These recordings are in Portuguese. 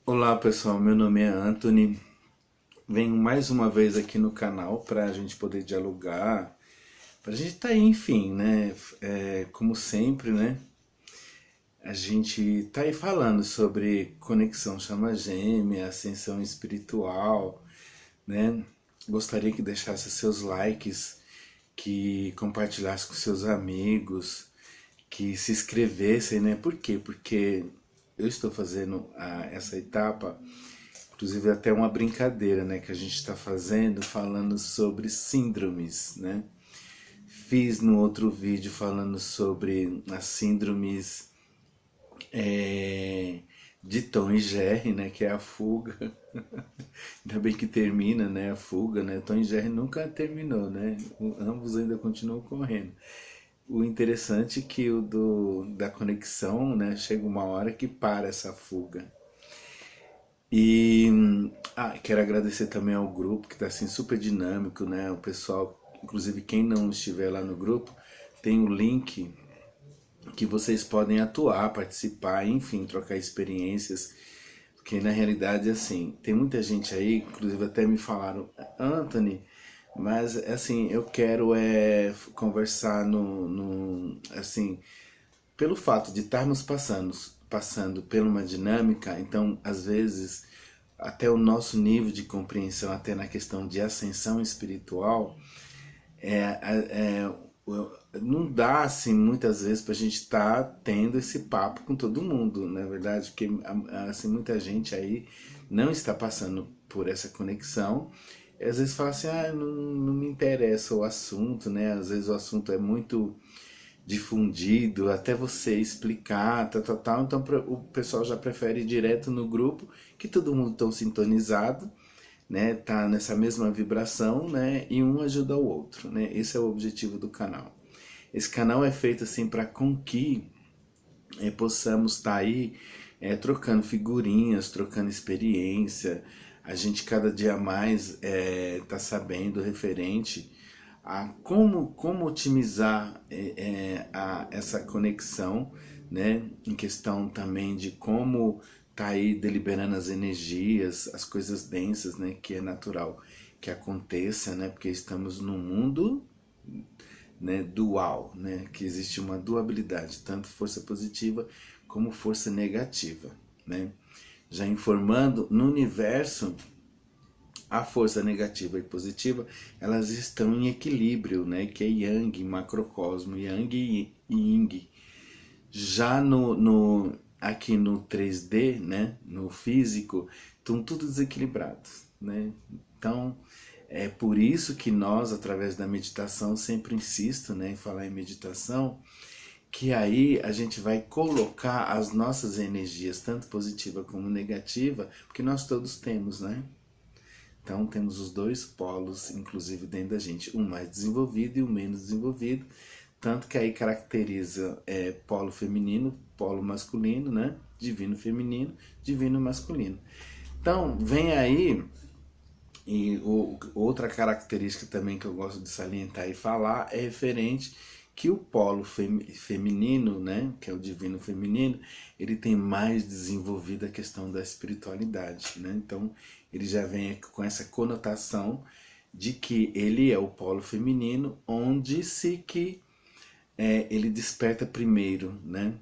Olá pessoal, meu nome é Anthony. Venho mais uma vez aqui no canal para a gente poder dialogar, para a gente estar aí, enfim, né? Como sempre, né? A gente tá aí falando sobre conexão chama gêmea, ascensão espiritual, né? Gostaria que deixasse seus likes, que compartilhasse com seus amigos, que se inscrevessem, né? Por quê? Porque eu estou fazendo essa etapa. Inclusive até uma brincadeira, né, que a gente está fazendo, falando sobre síndromes, né? Fiz no outro vídeo falando sobre as síndromes é, de Tom e Jerry, né, que é a fuga. Ainda bem que termina, né, a fuga, né? Tom e Jerry nunca terminou, né? Ambos ainda continuam correndo. O interessante é que da conexão, né, chega uma hora que para essa fuga. E quero agradecer também ao grupo que está assim super dinâmico, né? O pessoal, inclusive quem não estiver lá no grupo, tem o link que vocês podem atuar, participar, enfim, trocar experiências. Porque na realidade, assim, tem muita gente aí, inclusive até me falaram, Anthony, mas assim, eu quero conversar assim, pelo fato de estarmos passando por uma dinâmica, então às vezes até o nosso nível de compreensão, até na questão de ascensão espiritual, não dá assim muitas vezes para a gente estar tendo esse papo com todo mundo, na verdade, porque assim muita gente aí não está passando por essa conexão. E às vezes fala assim, não me interessa o assunto, né? Às vezes o assunto é muito difundido, até você explicar, tal. Então o pessoal já prefere ir direto no grupo, que todo mundo tão sintonizado, né? Tá nessa mesma vibração, né? E um ajuda o outro, né? Esse é o objetivo do canal. Esse canal é feito assim para com que possamos estar aí trocando figurinhas, trocando experiência. A gente cada dia mais está sabendo referente a como otimizar essa conexão, né? Em questão também de como tá aí deliberando as energias, as coisas densas, né? Que é natural que aconteça, né? Porque estamos num mundo, né, dual, né? Que existe uma dualidade, tanto força positiva como força negativa, né? Já informando, no universo a força negativa e positiva, elas estão em equilíbrio, né? Que é Yang, macrocosmo, Yang e Yin. Já aqui no 3D, né? No físico, estão tudo desequilibrados, né? Então, é por isso que nós, através da meditação, sempre insisto, né, em falar em meditação, que aí a gente vai colocar as nossas energias, tanto positiva como negativa, porque nós todos temos, né? Então temos os dois polos, inclusive dentro da gente, um mais desenvolvido e um menos desenvolvido, tanto que aí caracteriza polo feminino, polo masculino, né? Divino feminino, divino masculino. Então vem aí, e outra característica também que eu gosto de salientar e falar é referente que o polo feminino, né, que é o divino feminino, ele tem mais desenvolvida a questão da espiritualidade, né? Então ele já vem com essa conotação de que ele é o polo feminino, onde se que ele desperta primeiro, né?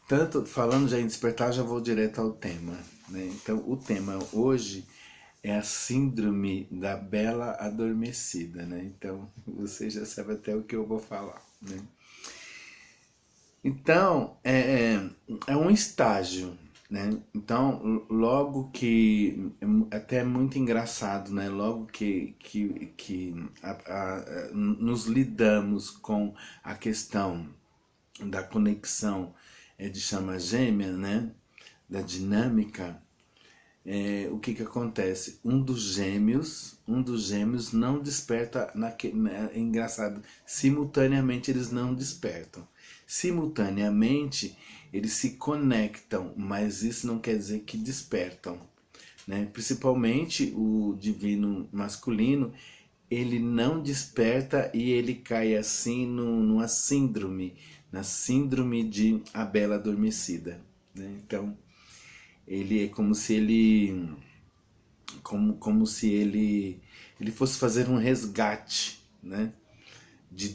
Tanto falando já em despertar, já vou direto ao tema, né? Então o tema hoje é a síndrome da bela adormecida, né? Então você já sabe até o que eu vou falar, né? Então é um estágio, né? Então logo que é até muito engraçado, né? Logo que nos lidamos com a questão da conexão de chama gêmea, né? Da dinâmica, o que que acontece? Um dos gêmeos não desperta, é engraçado, simultaneamente eles não despertam. Simultaneamente eles se conectam, mas isso não quer dizer que despertam, né? Principalmente o divino masculino, ele não desperta e ele cai assim numa síndrome, na síndrome de a bela adormecida, né? Então ele é como se ele fosse fazer um resgate, né?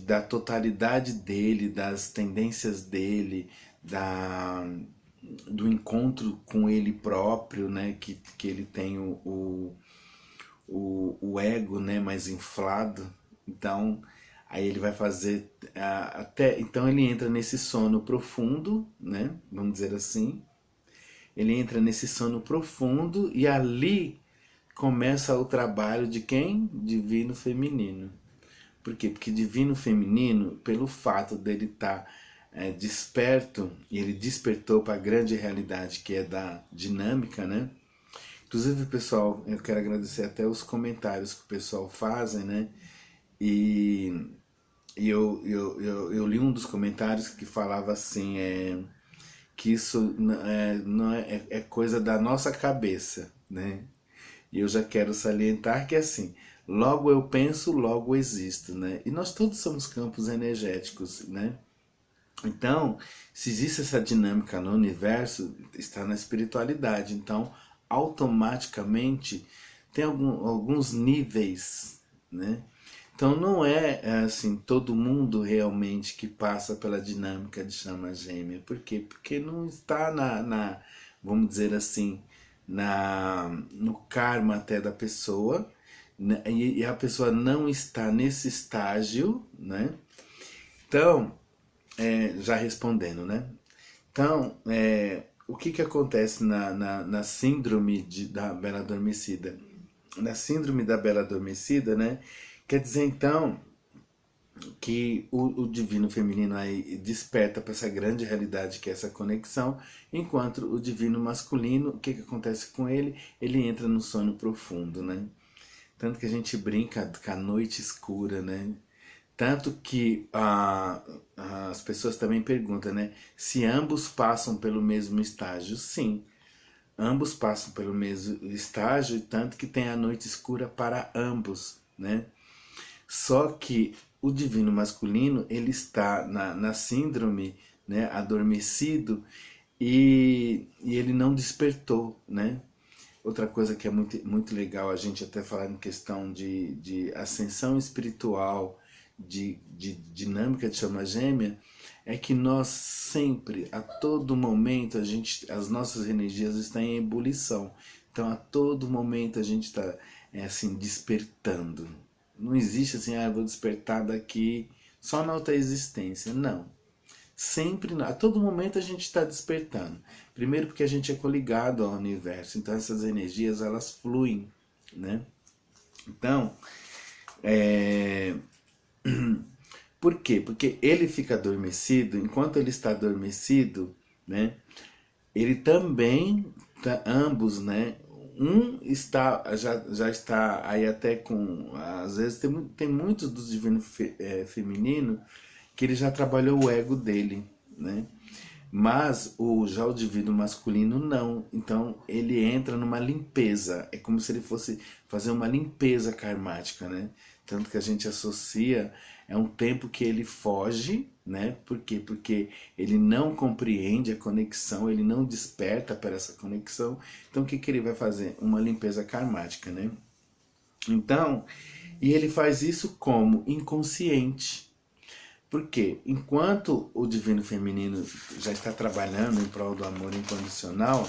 Da totalidade dele, das tendências dele, do encontro com ele próprio, né? Que ele tem o ego, né, mais inflado. Então, aí ele vai fazer então ele entra nesse sono profundo, né? Vamos dizer assim. Ele entra nesse sono profundo e ali começa o trabalho de quem? Divino feminino. Por quê? Porque divino feminino, pelo fato dele estar desperto, e ele despertou para a grande realidade que é da dinâmica, né? Inclusive, pessoal, eu quero agradecer até os comentários que o pessoal fazem, né? E, eu li um dos comentários que falava assim, que isso não é coisa da nossa cabeça, né? E eu já quero salientar que assim, logo eu penso, logo existo, né? E nós todos somos campos energéticos, né? Então, se existe essa dinâmica no universo, está na espiritualidade. Então, automaticamente, tem alguns níveis, né? Então, não é assim, todo mundo realmente que passa pela dinâmica de chama gêmea. Por quê? Porque não está vamos dizer assim, no karma até da pessoa, né? E a pessoa não está nesse estágio, né? Então, já respondendo, né? Então, o que acontece na síndrome da Bela Adormecida? Na síndrome da Bela Adormecida, né? Quer dizer, então, que o divino feminino aí desperta para essa grande realidade que é essa conexão, enquanto o divino masculino, o que acontece com ele? Ele entra no sono profundo, né? Tanto que a gente brinca com a noite escura, né? Tanto que as pessoas também perguntam, né? Se ambos passam pelo mesmo estágio. Sim, ambos passam pelo mesmo estágio, tanto que tem a noite escura para ambos, né? Só que o divino masculino, ele está na síndrome, né, adormecido, e ele não despertou, né? Outra coisa que é muito, muito legal a gente até falar em questão de ascensão espiritual, de dinâmica de chama gêmea, é que nós sempre, a todo momento, as nossas energias estão em ebulição. Então, a todo momento a gente está assim, despertando. Não existe assim, eu vou despertar daqui só na outra existência. Não. Sempre, a todo momento a gente está despertando. Primeiro porque a gente é coligado ao universo, então essas energias elas fluem, né? Então, por quê? Porque ele fica adormecido, enquanto ele está adormecido, né? Ele também, ambos, né? Um já está aí até com, às vezes tem muitos do divino feminino que ele já trabalhou o ego dele, né? Mas já o divino masculino não. Então ele entra numa limpeza. É como se ele fosse fazer uma limpeza karmática, né? Tanto que a gente associa, é um tempo que ele foge, né? Por quê? Porque ele não compreende a conexão, ele não desperta para essa conexão. Então o que ele vai fazer? Uma limpeza karmática, né? Então, e ele faz isso como? Inconsciente. Porque enquanto o divino feminino já está trabalhando em prol do amor incondicional,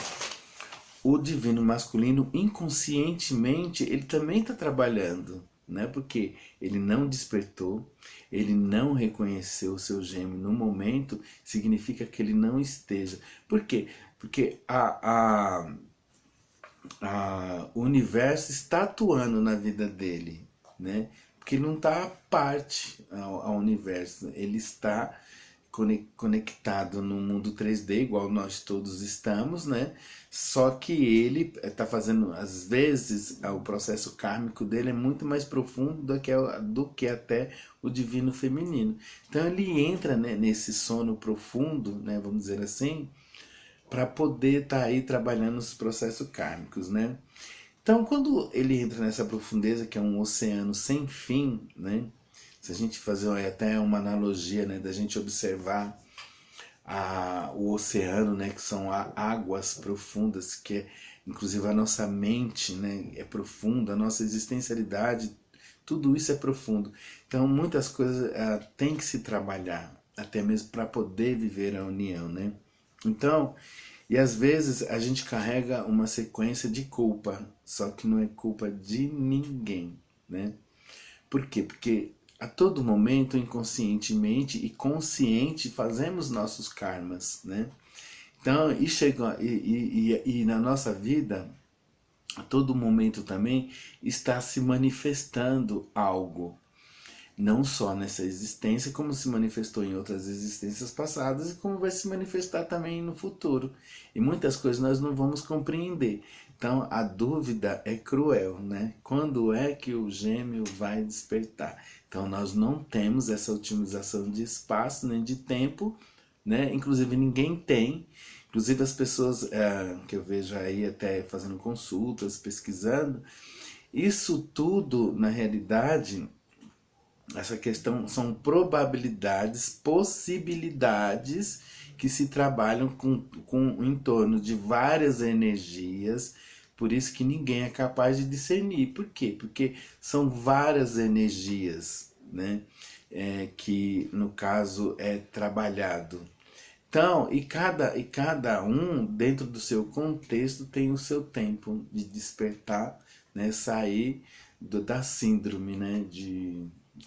o divino masculino inconscientemente ele também está trabalhando, né? Porque ele não despertou, ele não reconheceu o seu gêmeo no momento, significa que ele não esteja. Por quê? Porque o universo está atuando na vida dele, né? Porque ele não está à parte ao universo, ele está conectado no mundo 3D, igual nós todos estamos, né? Só que ele está fazendo, às vezes, o processo kármico dele é muito mais profundo do que até o divino feminino. Então ele entra, né, nesse sono profundo, né, vamos dizer assim, para poder estar aí trabalhando os processos kármicos, né? Então, quando ele entra nessa profundeza, que é um oceano sem fim, né? Se a gente fazer até uma analogia, né, da gente observar o oceano, né, que são águas profundas, que é, inclusive a nossa mente, né, é profunda, a nossa existencialidade, tudo isso é profundo. Então muitas coisas tem que se trabalhar, até mesmo para poder viver a união, né? Então, e às vezes a gente carrega uma sequência de culpa, só que não é culpa de ninguém, né? Por quê? Porque a todo momento, inconscientemente e consciente, fazemos nossos karmas, né? Então, e na nossa vida, a todo momento também, está se manifestando algo. Não só nessa existência, como se manifestou em outras existências passadas e como vai se manifestar também no futuro. E muitas coisas nós não vamos compreender. Então a dúvida é cruel, né? Quando é que o gêmeo vai despertar? Então nós não temos essa otimização de espaço nem de tempo, né? Inclusive ninguém tem. Inclusive as pessoas que eu vejo aí até fazendo consultas, pesquisando, isso tudo na realidade, essa questão são probabilidades, possibilidades que se trabalham em torno de várias energias, por isso que ninguém é capaz de discernir. Por quê? Porque são várias energias, né? Que no caso é trabalhado. Então, e cada um, dentro do seu contexto, tem o seu tempo de despertar, né? Sair da síndrome, né?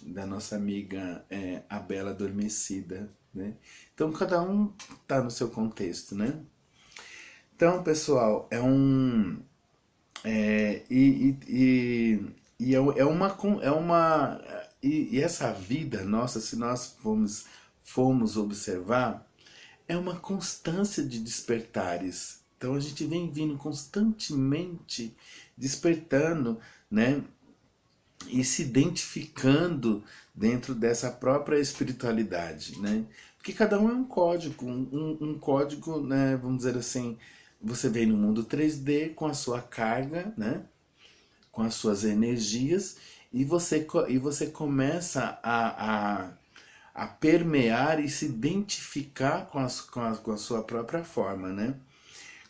Da nossa amiga a Bela Adormecida, né? Então cada um está no seu contexto, né? Então, pessoal, e essa vida nossa, se nós formos observar, é uma constância de despertares. Então a gente vem vindo constantemente despertando, né? E se identificando dentro dessa própria espiritualidade, né? Porque cada um é um código, um código, né? Vamos dizer assim, você vem no mundo 3D com a sua carga, né? Com as suas energias e você começa a permear e se identificar com a sua própria forma, né?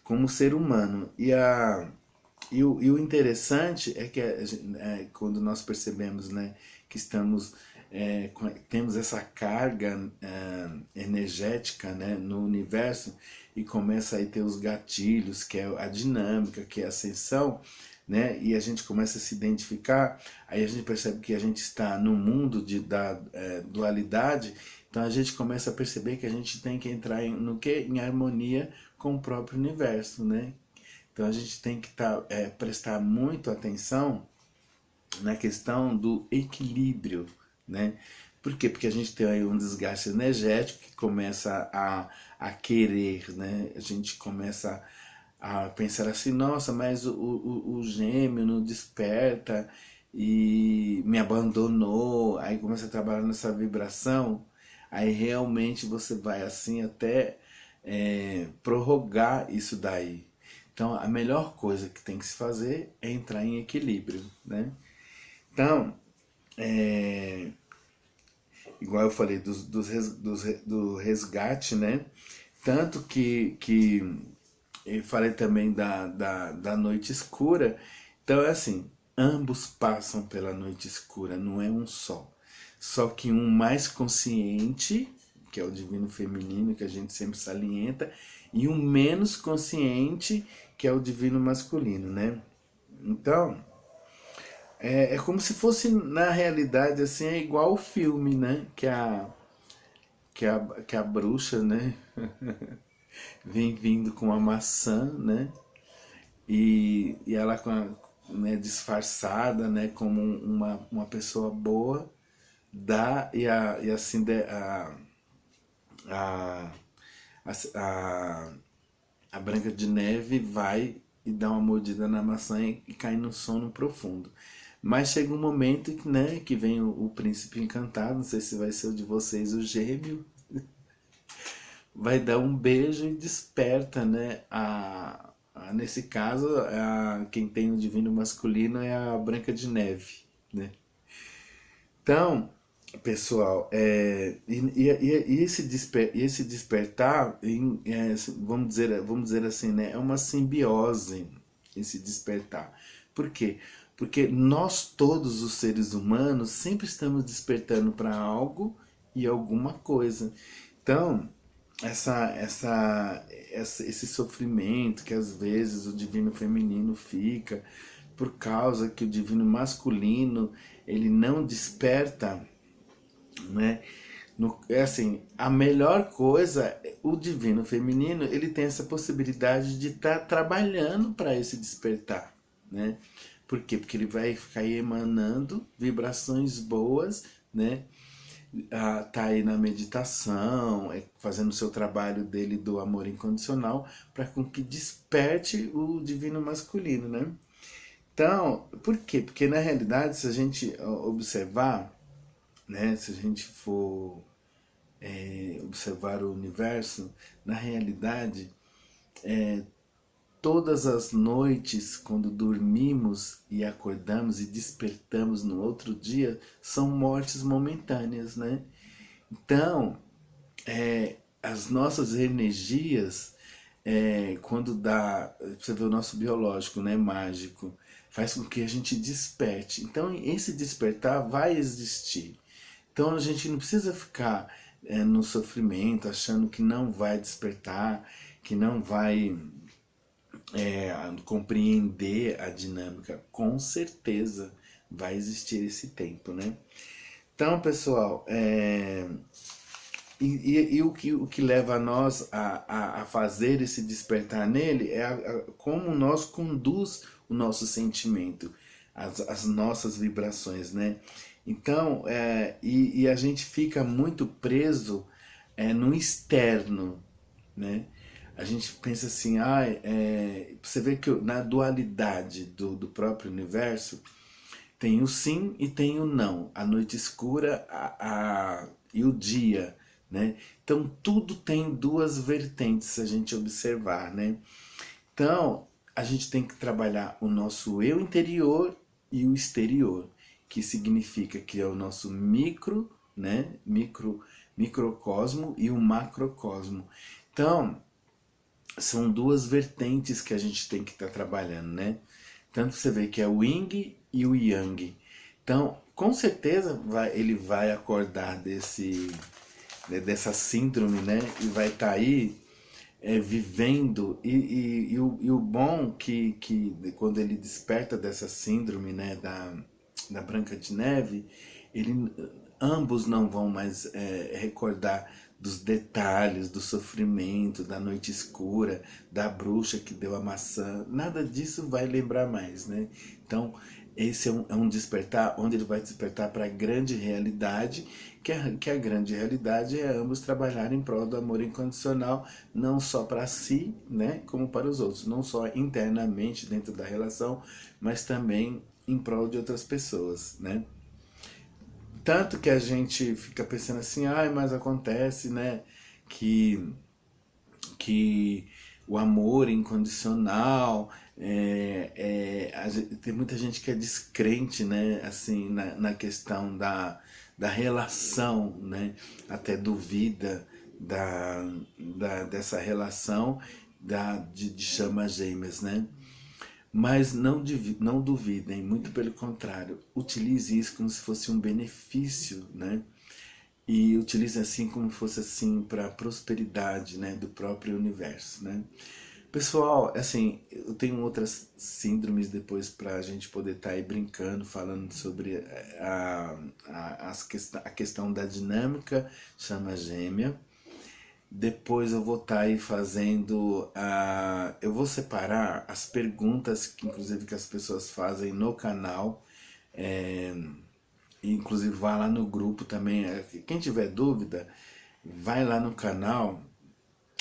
Como ser humano. E o interessante é que quando nós percebemos, né, que temos essa carga energética, né, no universo e começa a ter os gatilhos, que é a dinâmica, que é a ascensão, né, e a gente começa a se identificar, aí a gente percebe que a gente está no mundo da dualidade, então a gente começa a perceber que a gente tem que entrar no que? Em harmonia com o próprio universo, né? Então a gente tem que prestar muito atenção na questão do equilíbrio, né? Por quê? Porque a gente tem aí um desgaste energético que começa a querer, né? A gente começa a pensar assim, nossa, mas o gêmeo não desperta e me abandonou, aí começa a trabalhar nessa vibração, aí realmente você vai assim até prorrogar isso daí. Então, a melhor coisa que tem que se fazer é entrar em equilíbrio, né? Então, igual eu falei do resgate, né? Tanto que eu falei também da noite escura. Então, é assim, ambos passam pela noite escura, não é um só. Só que um mais consciente, que é o divino feminino, que a gente sempre salienta, e um menos consciente, que é o divino masculino, né? Então, é como se fosse, na realidade, assim, é igual o filme, né? Que a bruxa, né? Vem vindo com a maçã, né? E ela né, disfarçada, né? Como uma pessoa boa, dá e assim a, a, a Branca de Neve vai e dá uma mordida na maçã e cai no sono profundo. Mas chega um momento que, né, que vem o príncipe encantado, não sei se vai ser o de vocês, o gêmeo, vai dar um beijo e desperta, né? Nesse caso, quem tem o divino masculino é a Branca de Neve, né? Então, pessoal, e esse despertar, vamos dizer assim, né, é uma simbiose, esse despertar. Por quê? Porque nós todos os seres humanos sempre estamos despertando para algo e alguma coisa. Então, esse sofrimento que às vezes o divino feminino fica por causa que o divino masculino ele não desperta, né? É assim, a melhor coisa, o divino feminino, ele tem essa possibilidade de estar trabalhando para esse despertar, né? Por quê? Porque ele vai ficar emanando vibrações boas, né? Tá aí na meditação, fazendo o seu trabalho dele do amor incondicional, para com que desperte o divino masculino, né? Então, por quê? Porque na realidade, se a gente observar, né, se a gente for observar o universo, na realidade, todas as noites, quando dormimos e acordamos e despertamos no outro dia, são mortes momentâneas, né? Então, as nossas energias, quando dá, você vê o nosso biológico, né, mágico, faz com que a gente desperte. Então, esse despertar vai existir. Então, a gente não precisa ficar no sofrimento, achando que não vai despertar, que não vai compreender a dinâmica. Com certeza vai existir esse tempo, né? Então, pessoal, o que leva a nós a fazer esse despertar nele é como nós conduz o nosso sentimento, as nossas vibrações, né? Então, a gente fica muito preso no externo, né? A gente pensa assim, você vê que na dualidade do próprio universo, tem o sim e tem o não, a noite escura e o dia, né? Então tudo tem duas vertentes se a gente observar, né? Então a gente tem que trabalhar o nosso eu interior e o exterior, que significa que é o nosso micro, né? Microcosmo e o macrocosmo. Então são duas vertentes que a gente tem que estar trabalhando, né? Tanto você vê que é o Yin e o Yang. Então, com certeza ele vai acordar dessa síndrome, né? E vai estar aí vivendo. E o bom que quando ele desperta dessa síndrome, né? Da Branca de Neve, ele, ambos não vão mais recordar dos detalhes, do sofrimento, da noite escura, da bruxa que deu a maçã. Nada disso vai lembrar mais, né? Então, esse é um despertar onde ele vai despertar para a grande realidade, que a grande realidade é ambos trabalhar em prol do amor incondicional, não só para si, né, como para os outros, não só internamente dentro da relação, mas também em prol de outras pessoas, né? Tanto que a gente fica pensando assim, mas acontece, né, que, que o amor incondicional, tem muita gente que é descrente, né, assim, na questão da relação, né, até duvida dessa relação de chamas gêmeas, né? Mas não duvidem, muito pelo contrário, utilize isso como se fosse um benefício, né? E utilize assim como fosse assim para a prosperidade, né, do próprio universo, né? Pessoal, assim, eu tenho outras síndromes depois para a gente poder estar aí brincando, falando sobre a questão da dinâmica chama gêmea. Depois eu vou estar aí fazendo eu vou separar as perguntas que inclusive que as pessoas fazem no canal. Inclusive vá lá no grupo também. Quem tiver dúvida, vai lá no canal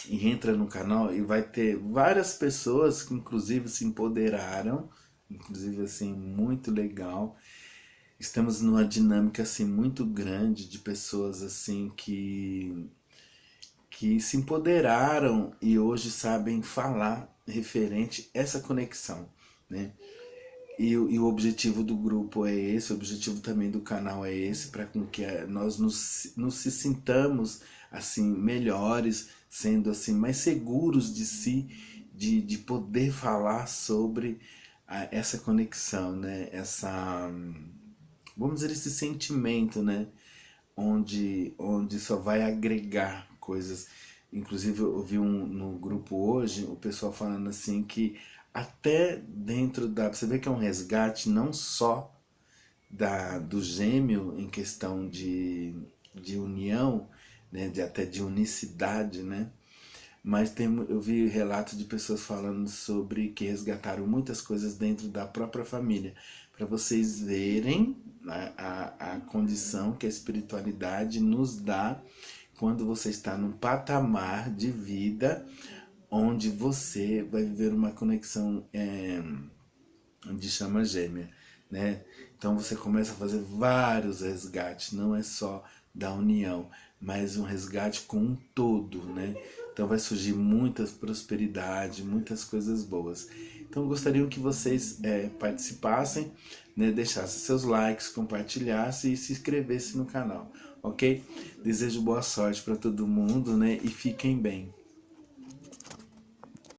e entra no canal e vai ter várias pessoas que inclusive se empoderaram, inclusive assim, muito legal. Estamos numa dinâmica assim muito grande de pessoas assim que se empoderaram e hoje sabem falar referente a essa conexão, né? E o objetivo do grupo é esse, o objetivo também do canal é esse, para com que nós nos se sintamos assim melhores, sendo assim mais seguros de si, de poder falar sobre essa conexão, né? Essa, vamos dizer, esse sentimento, né? Onde só vai agregar coisas. Inclusive eu vi no grupo hoje o pessoal falando assim que até dentro da... Você vê que é um resgate não só do gêmeo em questão de união, né, até de unicidade, né? Mas eu vi relatos de pessoas falando sobre que resgataram muitas coisas dentro da própria família, para vocês verem a condição que a espiritualidade nos dá quando você está num patamar de vida onde você vai viver uma conexão de chama gêmea, né? Então você começa a fazer vários resgates, não é só da união, mas um resgate com um todo, né? Então vai surgir muitas prosperidade, muitas coisas boas. Então gostaria que vocês participassem, né? Deixassem seus likes, compartilhassem e se inscrevessem no canal, ok? Desejo boa sorte para todo mundo, né? E fiquem bem.